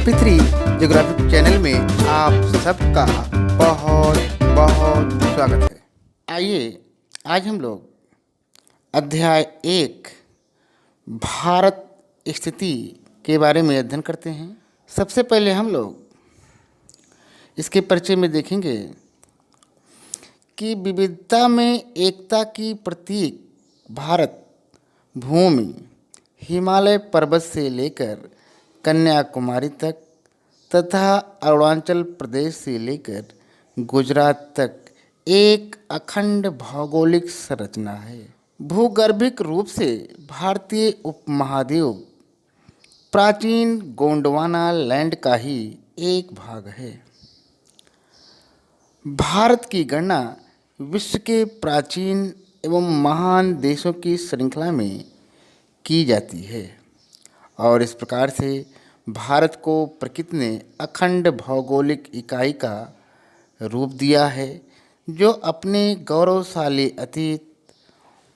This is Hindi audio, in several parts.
MP3 ज्योग्राफिक चैनल में आप सबका बहुत बहुत स्वागत है। आइए आज हम लोग अध्याय 1 भारत स्थिति के बारे में अध्ययन करते हैं। सबसे पहले हम लोग इसके परिचय में देखेंगे कि विविधता में एकता की प्रतीक भारत भूमि हिमालय पर्वत से लेकर कन्याकुमारी तक तथा अरुणाचल प्रदेश से लेकर गुजरात तक एक अखंड भौगोलिक संरचना है। भूगर्भिक रूप से भारतीय उपमहाद्वीप प्राचीन गोंडवाना लैंड का ही एक भाग है। भारत की गणना विश्व के प्राचीन एवं महान देशों की श्रृंखला में की जाती है और इस प्रकार से भारत को प्रकृति ने अखंड भौगोलिक इकाई का रूप दिया है, जो अपने गौरवशाली अतीत,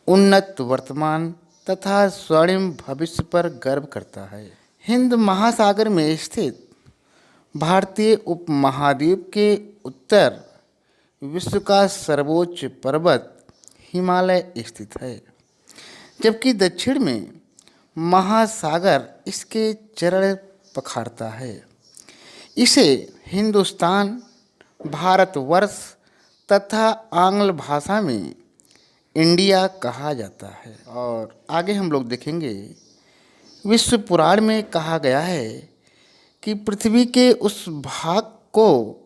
उन्नत वर्तमान तथा स्वर्णिम भविष्य पर गर्व करता है। हिंद महासागर में स्थित भारतीय उपमहाद्वीप के उत्तर विश्व का सर्वोच्च पर्वत हिमालय स्थित है, जबकि दक्षिण में महासागर इसके चरण पखारता है। इसे हिंदुस्तान, भारतवर्ष तथा आंग्ल भाषा में इंडिया कहा जाता है। और आगे हम लोग देखेंगे, विश्व पुराण में कहा गया है कि पृथ्वी के उस भाग को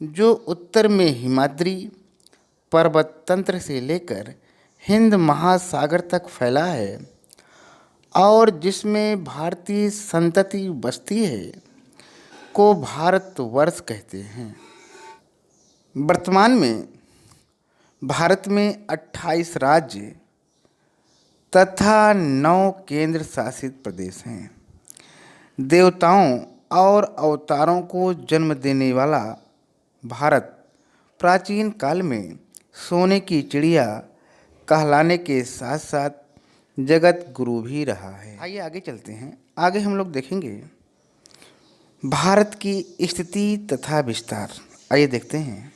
जो उत्तर में हिमाद्री पर्वत तंत्र से लेकर हिंद महासागर तक फैला है और जिसमें भारतीय संतति बसती है, को भारतवर्ष कहते हैं। वर्तमान में भारत में 28 राज्य तथा 9 केंद्र शासित प्रदेश हैं। देवताओं और अवतारों को जन्म देने वाला भारत प्राचीन काल में सोने की चिड़िया कहलाने के साथ साथ जगत गुरु भी रहा है। आइए आगे चलते हैं। आगे हम लोग देखेंगे भारत की स्थिति तथा विस्तार। आइए देखते हैं।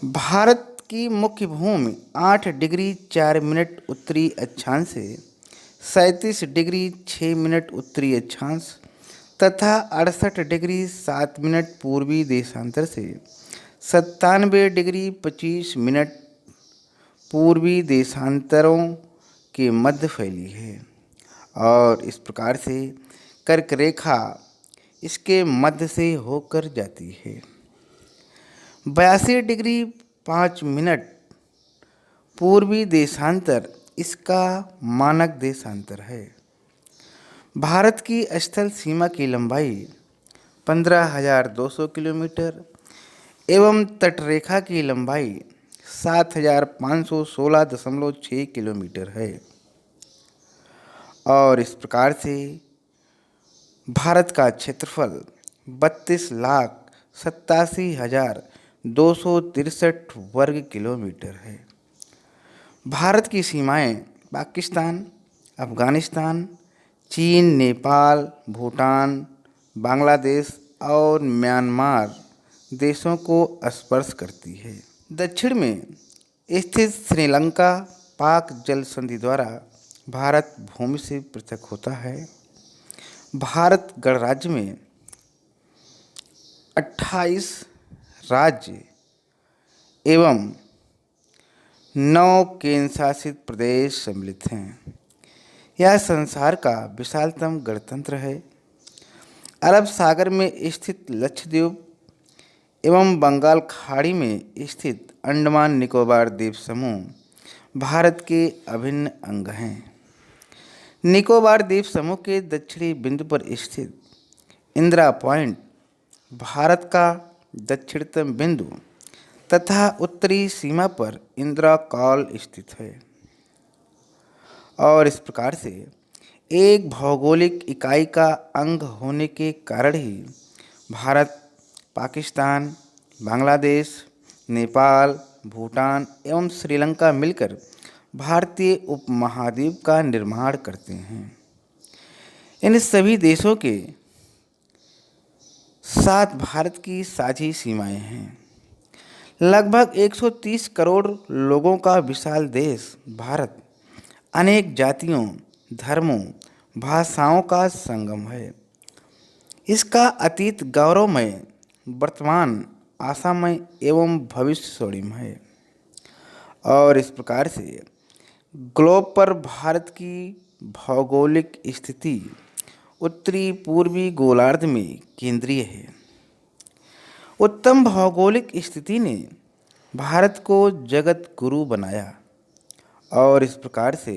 भारत की मुख्य भूमि 8 डिग्री 4 मिनट उत्तरी अक्षांश से 37 डिग्री 6 मिनट उत्तरी अक्षांश तथा 68 डिग्री 7 मिनट पूर्वी देशांतर से 97 डिग्री 25 मिनट पूर्वी देशांतरों के मध्य फैली है और इस प्रकार से कर्क रेखा इसके मध्य से होकर जाती है। 82 डिग्री 5 मिनट पूर्वी देशांतर इसका मानक देशांतर है। भारत की स्थल सीमा की लंबाई 15,200 किलोमीटर एवं तटरेखा की लंबाई 7,516.6 किलोमीटर है और इस प्रकार से भारत का क्षेत्रफल 32,87,263 वर्ग किलोमीटर है। भारत की सीमाएं पाकिस्तान, अफगानिस्तान, चीन, नेपाल, भूटान, बांग्लादेश और म्यांमार देशों को स्पर्श करती है। दक्षिण में स्थित श्रीलंका पाक जल संधि द्वारा भारत भूमि से पृथक होता है। भारत गणराज्य में 28 राज्य एवं 9 केंद्र शासित प्रदेश सम्मिलित हैं। यह संसार का विशालतम गणतंत्र है। अरब सागर में स्थित लक्षद्वीप एवं बंगाल खाड़ी में स्थित अंडमान निकोबार द्वीप समूह भारत के अभिन्न अंग हैं। निकोबार द्वीप समूह के दक्षिणी बिंदु पर स्थित इंदिरा पॉइंट भारत का दक्षिणतम बिंदु तथा उत्तरी सीमा पर इंदिरा कॉल स्थित है और इस प्रकार से एक भौगोलिक इकाई का अंग होने के कारण ही भारत पाकिस्तान, बांग्लादेश, नेपाल, भूटान एवं श्रीलंका मिलकर भारतीय उपमहाद्वीप का निर्माण करते हैं। इन सभी देशों के सात भारत की साझी सीमाएं हैं। लगभग 130 करोड़ लोगों का विशाल देश भारत अनेक जातियों, धर्मों, भाषाओं का संगम है। इसका अतीत गौरवमय, वर्तमान आशामय एवं भविष्य स्वर्णिम है। और इस प्रकार से ग्लोब पर भारत की भौगोलिक स्थिति उत्तरी पूर्वी गोलार्ध में केंद्रीय है। उत्तम भौगोलिक स्थिति ने भारत को जगत गुरु बनाया और इस प्रकार से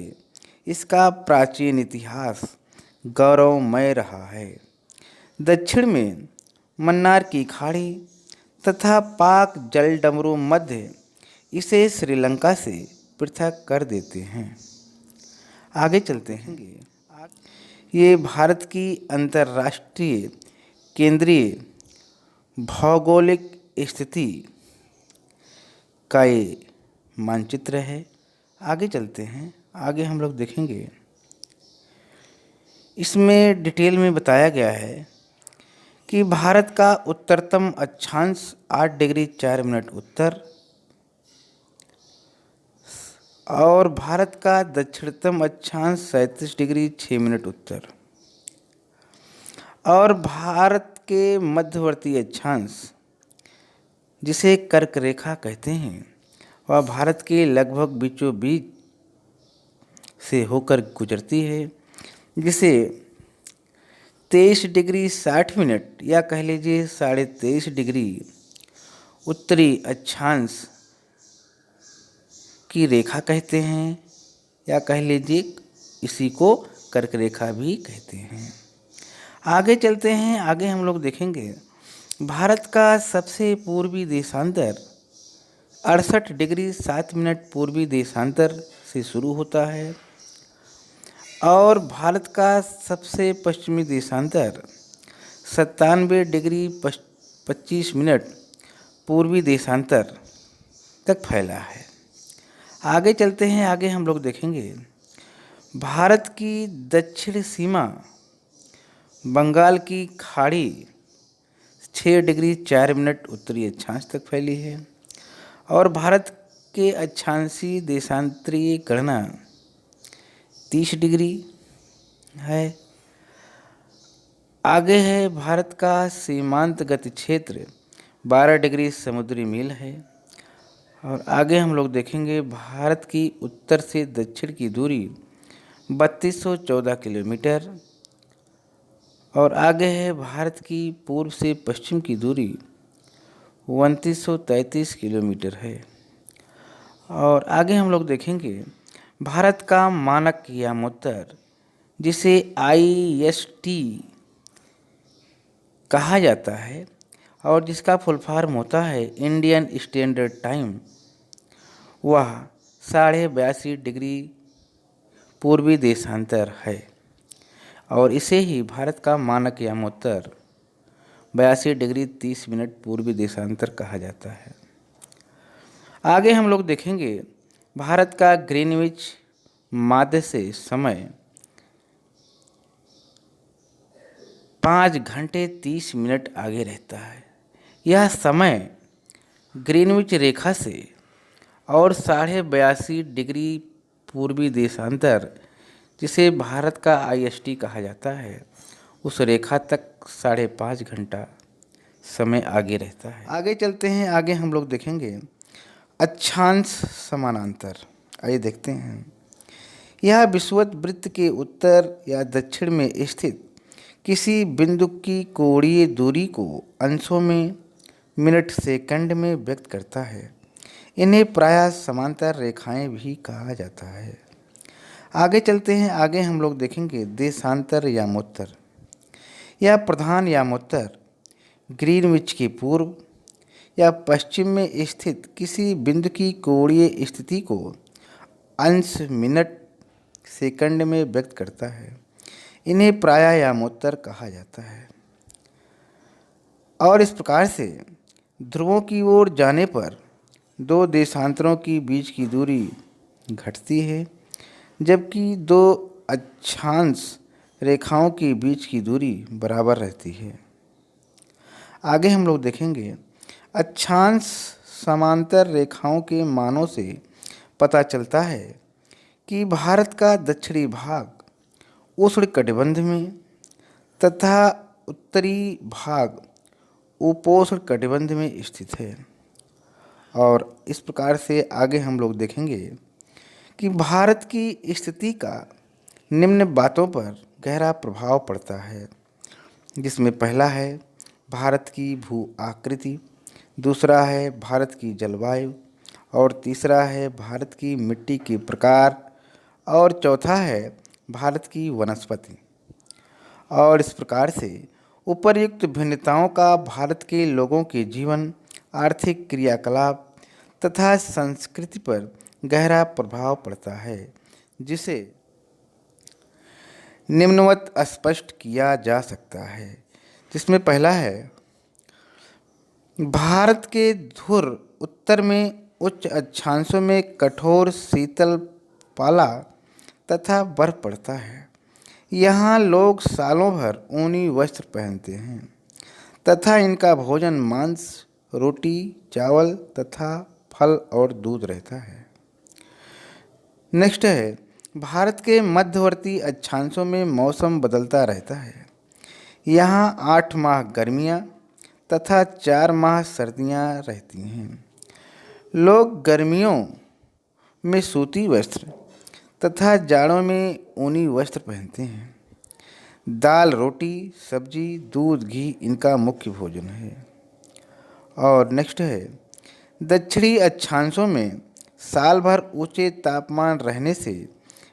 इसका प्राचीन इतिहास गौरवमय रहा है। दक्षिण में मन्नार की खाड़ी तथा पाक जलडमरू मध्य इसे श्रीलंका से पृथक कर देते हैं। आगे चलते हैं। ये भारत की अंतर्राष्ट्रीय केंद्रीय भौगोलिक स्थिति का ये मानचित्र है। आगे चलते हैं। आगे हम लोग देखेंगे, इसमें डिटेल में बताया गया है कि भारत का उत्तरतम अक्षांश 8 डिग्री 4 मिनट उत्तर और भारत का दक्षिणतम अक्षांश 37 डिग्री 6 मिनट उत्तर और भारत के मध्यवर्ती अक्षांश जिसे कर्क रेखा कहते हैं वह भारत के लगभग बीचों बीच से होकर गुजरती है, जिसे 23 डिग्री 60 मिनट या कह लीजिए 23.5 डिग्री उत्तरी अक्षांश की रेखा कहते हैं या कह लीजिए इसी को कर्क रेखा भी कहते हैं। आगे चलते हैं। आगे हम लोग देखेंगे भारत का सबसे पूर्वी देशांतर 68 डिग्री 7 मिनट पूर्वी देशांतर से शुरू होता है और भारत का सबसे पश्चिमी देशांतर 97 डिग्री 25 मिनट पूर्वी देशांतर तक फैला है। आगे चलते हैं। आगे हम लोग देखेंगे भारत की दक्षिण सीमा बंगाल की खाड़ी 6 डिग्री 4 मिनट उत्तरी अक्षांश तक फैली है और भारत के अक्षांशीय देशांतरीय गणना 30 डिग्री है। आगे है भारत का सीमांत गति क्षेत्र 12 डिग्री समुद्री मील है और आगे हम लोग देखेंगे भारत की उत्तर से दक्षिण की दूरी 3214 किलोमीटर और आगे है भारत की पूर्व से पश्चिम की दूरी 2933 किलोमीटर है। और आगे हम लोग देखेंगे भारत का मानक यामोत्तर जिसे IST कहा जाता है और जिसका फुल फॉर्म होता है इंडियन स्टैंडर्ड टाइम, वह 82.5 डिग्री पूर्वी देशांतर है और इसे ही भारत का मानक यामोत्तर 82 डिग्री 30 मिनट पूर्वी देशांतर कहा जाता है। आगे हम लोग देखेंगे भारत का ग्रीनविच माध्य से समय 5 घंटे 30 मिनट आगे रहता है। यह समय ग्रीनविच रेखा से और 82.5 डिग्री पूर्वी देशांतर जिसे भारत का IST कहा जाता है उस रेखा तक 5.5 घंटा समय आगे रहता है। आगे चलते हैं। आगे हम लोग देखेंगे अक्षांश समानांतर। आइए देखते हैं। यह विषुवत वृत्त के उत्तर या दक्षिण में स्थित किसी बिंदु की कोणीय दूरी को अंशों में मिनट सेकंड में व्यक्त करता है। इन्हें प्रायः समांतर रेखाएं भी कहा जाता है। आगे चलते हैं। आगे हम लोग देखेंगे देशांतर यामोत्तर। यह प्रधान यामोत्तर ग्रीनविच के पूर्व या पश्चिम में स्थित किसी बिंदु की कोणीय स्थिति को अंश मिनट सेकंड में व्यक्त करता है। इन्हें प्रायः यामोत्तर कहा जाता है। और इस प्रकार से ध्रुवों की ओर जाने पर दो देशांतरों की बीच की दूरी घटती है, जबकि दो अक्षांश रेखाओं के बीच की दूरी बराबर रहती है। आगे हम लोग देखेंगे अक्षांश समांतर रेखाओं के मानों से पता चलता है कि भारत का दक्षिणी भाग उष्णकटिबंध में तथा उत्तरी भाग उपोष्णकटिबंध में स्थित है। और इस प्रकार से आगे हम लोग देखेंगे कि भारत की स्थिति का निम्न बातों पर गहरा प्रभाव पड़ता है, जिसमें पहला है भारत की भू आकृति, दूसरा है भारत की जलवायु, और तीसरा है भारत की मिट्टी के प्रकार, और चौथा है भारत की वनस्पति। और इस प्रकार से उपर्युक्त भिन्नताओं का भारत के लोगों के जीवन, आर्थिक क्रियाकलाप तथा संस्कृति पर गहरा प्रभाव पड़ता है, जिसे निम्नवत स्पष्ट किया जा सकता है। जिसमें पहला है भारत के ध्रुव उत्तर में उच्च अक्षांशों में कठोर शीतल पाला तथा बर्फ पड़ता है। यहाँ लोग सालों भर ऊनी वस्त्र पहनते हैं तथा इनका भोजन मांस, रोटी, चावल तथा फल और दूध रहता है। नेक्स्ट है भारत के मध्यवर्ती अक्षांशों में मौसम बदलता रहता है। यहाँ 8 माह गर्मियाँ तथा 4 माह सर्दियाँ रहती हैं। लोग गर्मियों में सूती वस्त्र तथा जाड़ों में ऊनी वस्त्र पहनते हैं। दाल, रोटी, सब्जी, दूध, घी इनका मुख्य भोजन है। और नेक्स्ट है दक्षिणी अक्षांशों में साल भर ऊंचे तापमान रहने से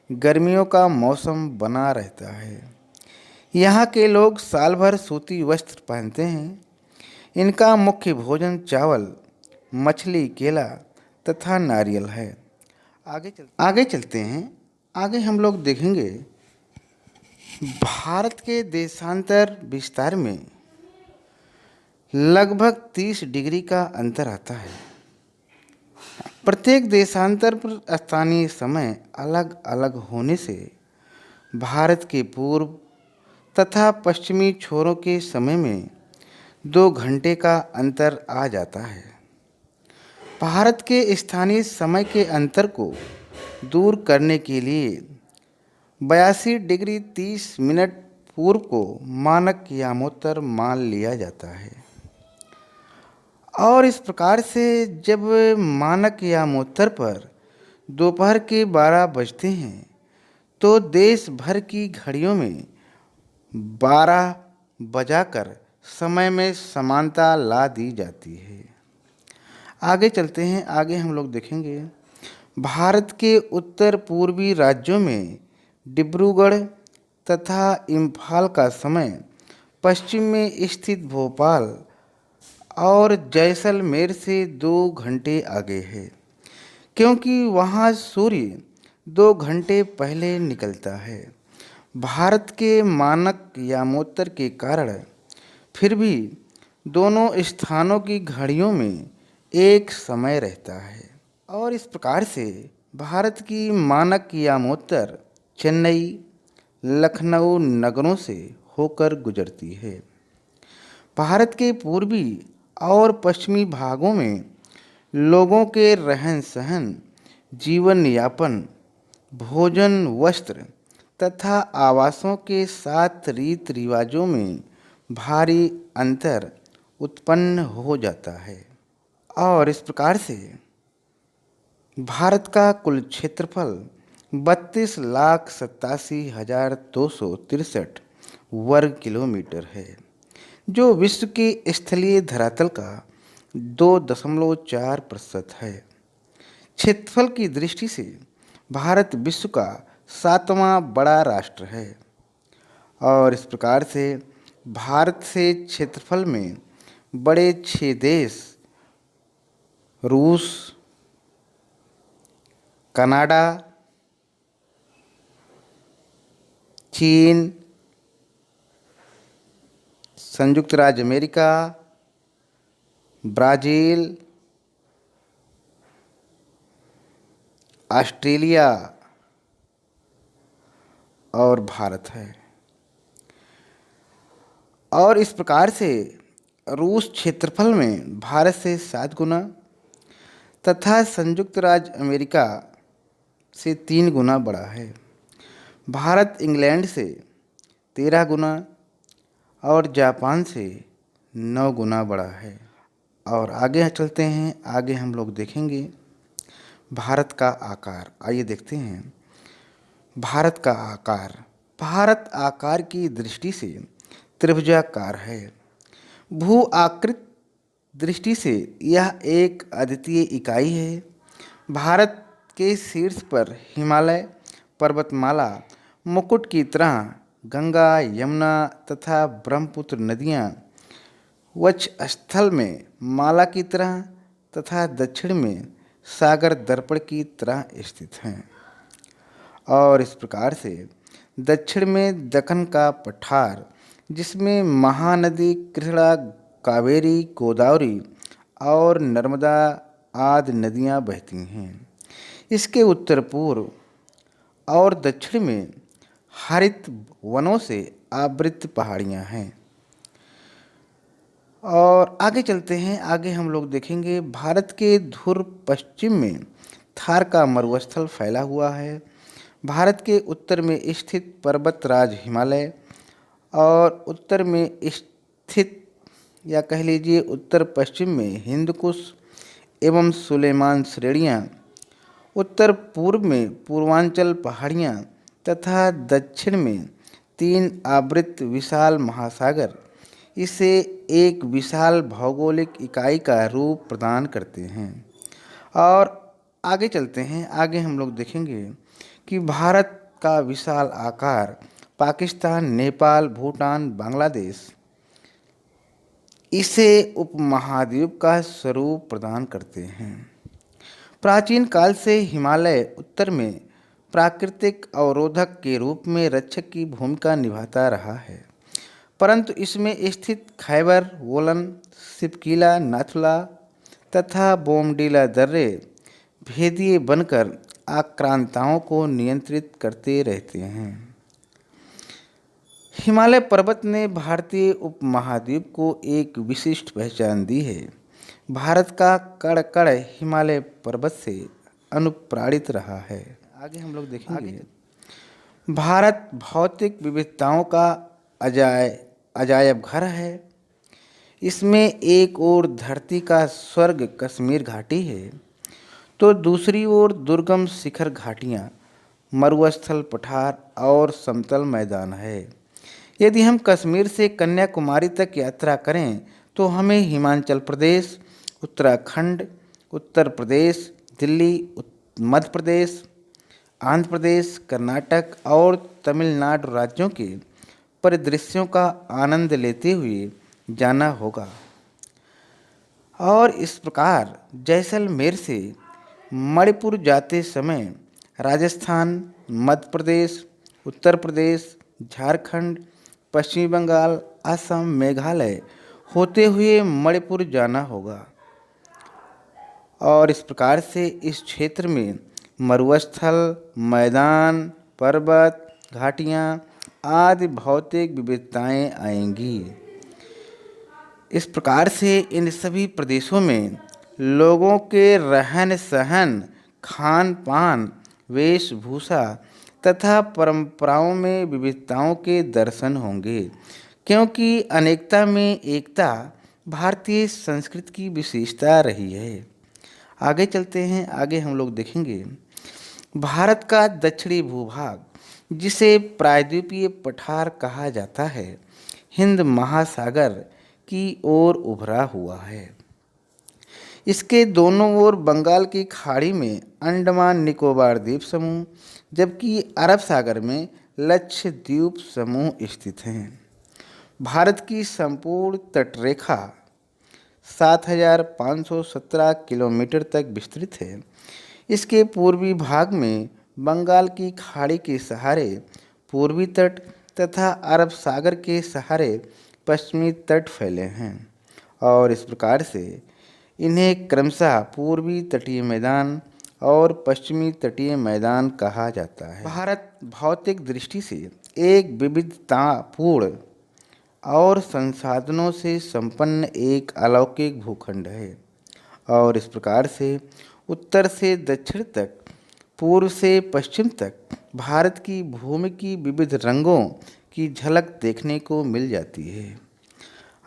गर्मियों का मौसम बना रहता है। यहाँ के लोग साल भर सूती वस्त्र पहनते हैं। इनका मुख्य भोजन चावल, मछली, केला तथा नारियल है। आगे चलते हैं। आगे हम लोग देखेंगे भारत के देशांतर विस्तार में लगभग 30 डिग्री का अंतर आता है। प्रत्येक देशांतर पर स्थानीय समय अलग अलग होने से भारत के पूर्व तथा पश्चिमी छोरों के समय में 2 घंटे का अंतर आ जाता है। भारत के स्थानीय समय के अंतर को दूर करने के लिए 82 डिग्री 30 मिनट पूर्व को मानक यामोत्तर मान लिया जाता है। और इस प्रकार से जब मानक यामोत्तर पर दोपहर के 12 बजते हैं तो देश भर की घड़ियों में 12 बजाकर समय में समानता ला दी जाती है। आगे चलते हैं। आगे हम लोग देखेंगे भारत के उत्तर पूर्वी राज्यों में डिब्रूगढ़ तथा इम्फाल का समय पश्चिम में स्थित भोपाल और जैसलमेर से 2 घंटे आगे है, क्योंकि वहाँ सूर्य 2 घंटे पहले निकलता है। भारत के मानक यामोत्तर के कारण फिर भी दोनों स्थानों की घड़ियों में एक समय रहता है। और इस प्रकार से भारत की मानक यामोत्तर चेन्नई, लखनऊ नगरों से होकर गुजरती है। भारत के पूर्वी और पश्चिमी भागों में लोगों के रहन सहन, जीवन यापन, भोजन, वस्त्र तथा आवासों के साथ रीति रिवाजों में भारी अंतर उत्पन्न हो जाता है। और इस प्रकार से भारत का कुल क्षेत्रफल 32,87,263 वर्ग किलोमीटर है, जो विश्व के स्थलीय धरातल का 2.4% है। क्षेत्रफल की दृष्टि से भारत विश्व का 7वां बड़ा राष्ट्र है। और इस प्रकार से भारत से क्षेत्रफल में बड़े 6 देश रूस, कनाडा, चीन, संयुक्त राज्य अमेरिका, ब्राज़ील, ऑस्ट्रेलिया और भारत है। और इस प्रकार से रूस क्षेत्रफल में भारत से 7 गुना तथा संयुक्त राज्य अमेरिका से 3 गुना बड़ा है। भारत इंग्लैंड से 13 गुना और जापान से 9 गुना बड़ा है। और आगे चलते हैं, आगे हम लोग देखेंगे भारत का आकार। आइए देखते हैं भारत का आकार। भारत आकार की दृष्टि से त्रिभुजाकार है। भू आकृत दृष्टि से यह एक अद्वितीय इकाई है। भारत के शीर्ष पर हिमालय पर्वतमाला मुकुट की तरह, गंगा, यमुना तथा ब्रह्मपुत्र नदियाँ वक्ष स्थल में माला की तरह तथा दक्षिण में सागर दर्पण की तरह स्थित हैं। और इस प्रकार से दक्षिण में दक्कन का पठार, जिसमें महानदी कृष्णा, कावेरी, गोदावरी और नर्मदा आदि नदियाँ बहती हैं। इसके उत्तर पूर्व और दक्षिण में हरित वनों से आवृत पहाड़ियाँ हैं। और आगे चलते हैं, आगे हम लोग देखेंगे भारत के ध्रुव पश्चिम में थार का मरुस्थल फैला हुआ है। भारत के उत्तर में स्थित पर्वतराज हिमालय और उत्तर में स्थित या कह लीजिए उत्तर पश्चिम में हिंदकुश एवं सुलेमान श्रेणियाँ, उत्तर पूर्व में पूर्वांचल पहाड़ियाँ तथा दक्षिण में 3 आवृत विशाल महासागर इसे एक विशाल भौगोलिक इकाई का रूप प्रदान करते हैं। और आगे चलते हैं, आगे हम लोग देखेंगे कि भारत का विशाल आकार पाकिस्तान, नेपाल, भूटान, बांग्लादेश इसे उपमहाद्वीप का स्वरूप प्रदान करते हैं। प्राचीन काल से हिमालय उत्तर में प्राकृतिक अवरोधक के रूप में रक्षक की भूमिका निभाता रहा है, परंतु इसमें स्थित खैबर, वोलन, सिपकीला, नाथुला तथा बोमडीला दर्रे भेदिए बनकर आक्रांताओं को नियंत्रित करते रहते हैं। हिमालय पर्वत ने भारतीय उपमहाद्वीप को एक विशिष्ट पहचान दी है। भारत का कण कण हिमालय पर्वत से अनुप्राणित रहा है। आगे हम लोग देखेंगे भारत भौतिक विविधताओं का अजायब घर है। इसमें एक ओर धरती का स्वर्ग कश्मीर घाटी है, तो दूसरी ओर दुर्गम शिखर घाटियाँ, मरुस्थल पठार और समतल मैदान है। यदि हम कश्मीर से कन्याकुमारी तक यात्रा करें तो हमें हिमाचल प्रदेश, उत्तराखंड, उत्तर प्रदेश, दिल्ली, मध्य प्रदेश, आंध्र प्रदेश, कर्नाटक और तमिलनाडु राज्यों के परिदृश्यों का आनंद लेते हुए जाना होगा। और इस प्रकार जैसलमेर से मणिपुर जाते समय राजस्थान, मध्य प्रदेश, उत्तर प्रदेश, झारखंड, पश्चिम बंगाल, असम, मेघालय होते हुए मणिपुर जाना होगा। और इस प्रकार से इस क्षेत्र में मरुस्थल, मैदान, पर्वत, घाटियाँ आदि भौतिक विविधताएं आएंगी। इस प्रकार से इन सभी प्रदेशों में लोगों के रहन सहन, खान पान, वेशभूषा तथा परंपराओं में विविधताओं के दर्शन होंगे, क्योंकि अनेकता में एकता भारतीय संस्कृति की विशेषता रही है। आगे चलते हैं, आगे हम लोग देखेंगे भारत का दक्षिणी भूभाग, जिसे प्रायद्वीपीय पठार कहा जाता है, हिंद महासागर की ओर उभरा हुआ है। इसके दोनों ओर बंगाल की खाड़ी में अंडमान निकोबार द्वीप समूह, जबकि अरब सागर में लक्षद्वीप समूह स्थित हैं। भारत की संपूर्ण तटरेखा 7,517 किलोमीटर तक विस्तृत है। इसके पूर्वी भाग में बंगाल की खाड़ी के सहारे पूर्वी तट तथा अरब सागर के सहारे पश्चिमी तट फैले हैं। और इस प्रकार से इन्हें क्रमशः पूर्वी तटीय मैदान और पश्चिमी तटीय मैदान कहा जाता है। भारत भौतिक दृष्टि से एक विविधतापूर्ण और संसाधनों से संपन्न एक अलौकिक भूखंड है। और इस प्रकार से उत्तर से दक्षिण तक, पूर्व से पश्चिम तक भारत की भूमि की विविध रंगों की झलक देखने को मिल जाती है।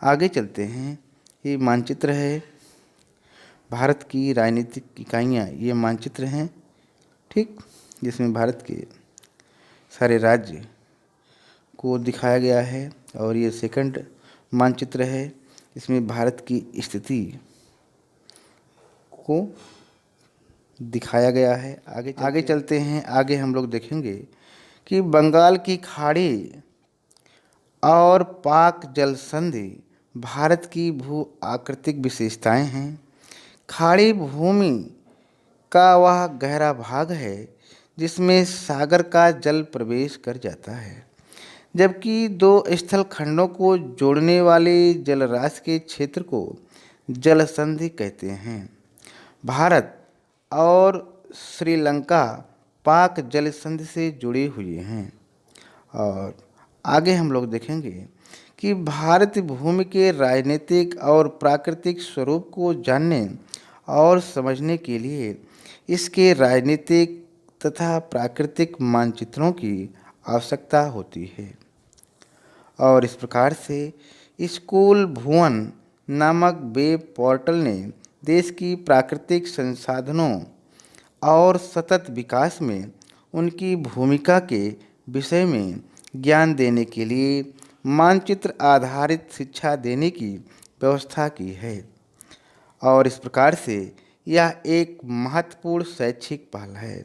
आगे चलते हैं। ये मानचित्र है भारत की राजनीतिक इकाइयाँ, ये मानचित्र हैं, ठीक, जिसमें भारत के सारे राज्य को दिखाया गया है। और ये सेकंड मानचित्र है, इसमें भारत की स्थिति को दिखाया गया है। आगे चलते हैं। आगे हम लोग देखेंगे कि बंगाल की खाड़ी और पाक जल संधि भारत की भू आकृतिक विशेषताएं हैं। खाड़ी भूमि का वह गहरा भाग है जिसमें सागर का जल प्रवेश कर जाता है, जबकि दो स्थल खंडों को जोड़ने वाले जलराशि के क्षेत्र को जल संधि कहते हैं। भारत और श्रीलंका पाक जल संधि से जुड़े हुए हैं। और आगे हम लोग देखेंगे कि भारतीय भूमि के राजनीतिक और प्राकृतिक स्वरूप को जानने और समझने के लिए इसके राजनीतिक तथा प्राकृतिक मानचित्रों की आवश्यकता होती है। और इस प्रकार से स्कूल भुवन नामक वेब पोर्टल ने देश की प्राकृतिक संसाधनों और सतत विकास में उनकी भूमिका के विषय में ज्ञान देने के लिए मानचित्र आधारित शिक्षा देने की व्यवस्था की है। और इस प्रकार से यह एक महत्वपूर्ण शैक्षिक पहल है।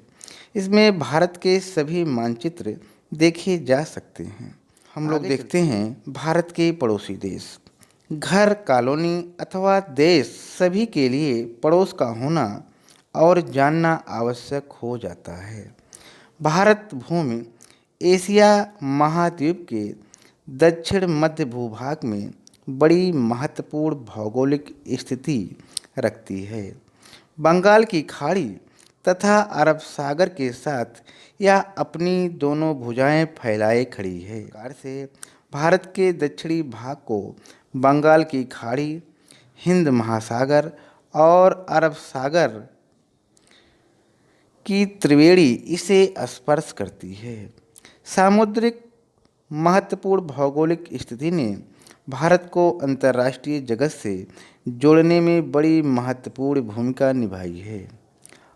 इसमें भारत के सभी मानचित्र देखे जा सकते हैं। हम लोग देखते हैं भारत के पड़ोसी देश। घर, कॉलोनी अथवा देश सभी के लिए पड़ोस का होना और जानना आवश्यक हो जाता है। भारत भूमि एशिया महाद्वीप के दक्षिण मध्य भूभाग में बड़ी महत्वपूर्ण भौगोलिक स्थिति रखती है। बंगाल की खाड़ी तथा अरब सागर के साथ यह अपनी दोनों भुजाएं फैलाए खड़ी है। इस प्रकार से भारत के दक्षिणी भाग को बंगाल की खाड़ी, हिंद महासागर और अरब सागर की त्रिवेणी इसे स्पर्श करती है। सामुद्रिक महत्वपूर्ण भौगोलिक स्थिति ने भारत को अंतर्राष्ट्रीय जगत से जोड़ने में बड़ी महत्वपूर्ण भूमिका निभाई है।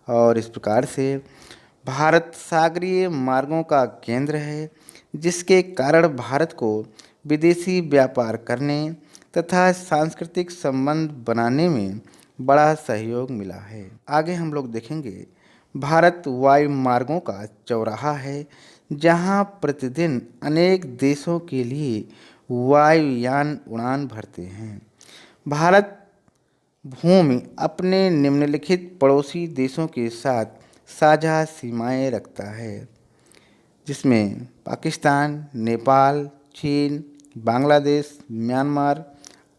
और इस प्रकार से भारत सागरीय मार्गों का केंद्र है, जिसके कारण भारत को विदेशी व्यापार करने तथा सांस्कृतिक संबंध बनाने में बड़ा सहयोग मिला है। आगे हम लोग देखेंगे भारत वायु मार्गों का चौराहा है, जहां प्रतिदिन अनेक देशों के लिए वायुयान उड़ान भरते हैं। भारत भूमि अपने निम्नलिखित पड़ोसी देशों के साथ साझा सीमाएं रखता है, जिसमें पाकिस्तान, नेपाल, चीन, बांग्लादेश, म्यांमार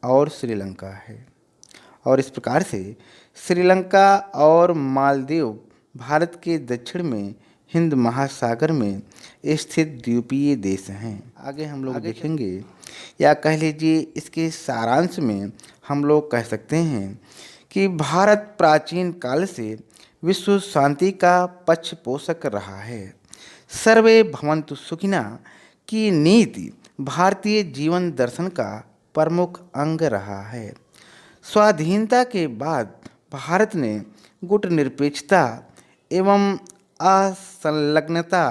और श्रीलंका है। और इस प्रकार से श्रीलंका और मालदीव भारत के दक्षिण में हिंद महासागर में स्थित द्वीपीय देश हैं। आगे हम लोग देखेंगे, या कह लीजिए इसके सारांश में हम लोग कह सकते हैं कि भारत प्राचीन काल से विश्व शांति का पक्ष पोषक रहा है। सर्वे भवन्तु सुखिनः की नीति भारतीय जीवन दर्शन का प्रमुख अंग रहा है। स्वाधीनता के बाद भारत ने गुटनिरपेक्षता एवं असंलग्नता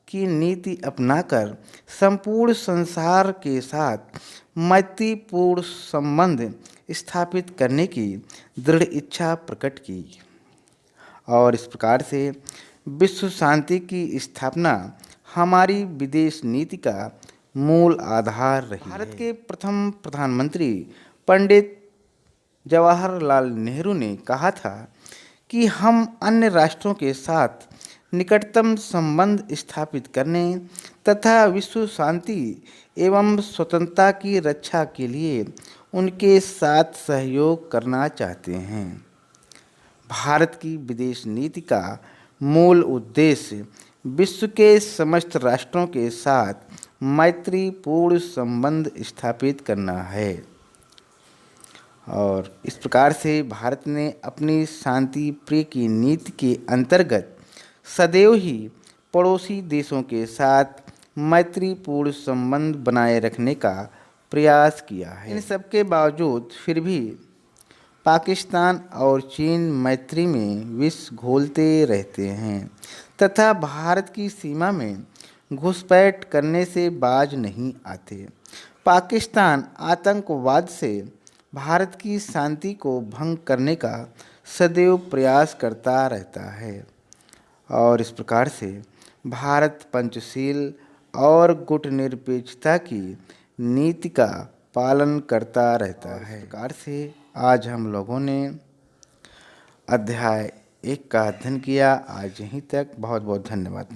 की नीति अपनाकर संपूर्ण संसार के साथ मैत्रीपूर्ण संबंध स्थापित करने की दृढ़ इच्छा प्रकट की। और इस प्रकार से विश्व शांति की स्थापना हमारी विदेश नीति का मूल आधार रही है। भारत के प्रथम प्रधानमंत्री पंडित जवाहरलाल नेहरू ने कहा था कि हम अन्य राष्ट्रों के साथ निकटतम संबंध स्थापित करने तथा विश्व शांति एवं स्वतंत्रता की रक्षा के लिए उनके साथ सहयोग करना चाहते हैं। भारत की विदेश नीति का मूल उद्देश्य विश्व के समस्त राष्ट्रों के साथ मैत्रीपूर्ण संबंध स्थापित करना है। और इस प्रकार से भारत ने अपनी शांति प्रिय की नीति के अंतर्गत सदैव ही पड़ोसी देशों के साथ मैत्रीपूर्ण संबंध बनाए रखने का प्रयास किया है। इन सब के बावजूद फिर भी पाकिस्तान और चीन मैत्री में विष घोलते रहते हैं तथा भारत की सीमा में घुसपैठ करने से बाज नहीं आते। पाकिस्तान आतंकवाद से भारत की शांति को भंग करने का सदैव प्रयास करता रहता है और इस प्रकार से भारत पंचशील और गुटनिरपेक्षता की नीति का पालन करता रहता है। इस प्रकार से आज हम लोगों ने अध्याय 1 का अध्ययन किया। आज यहीं तक। बहुत बहुत धन्यवाद।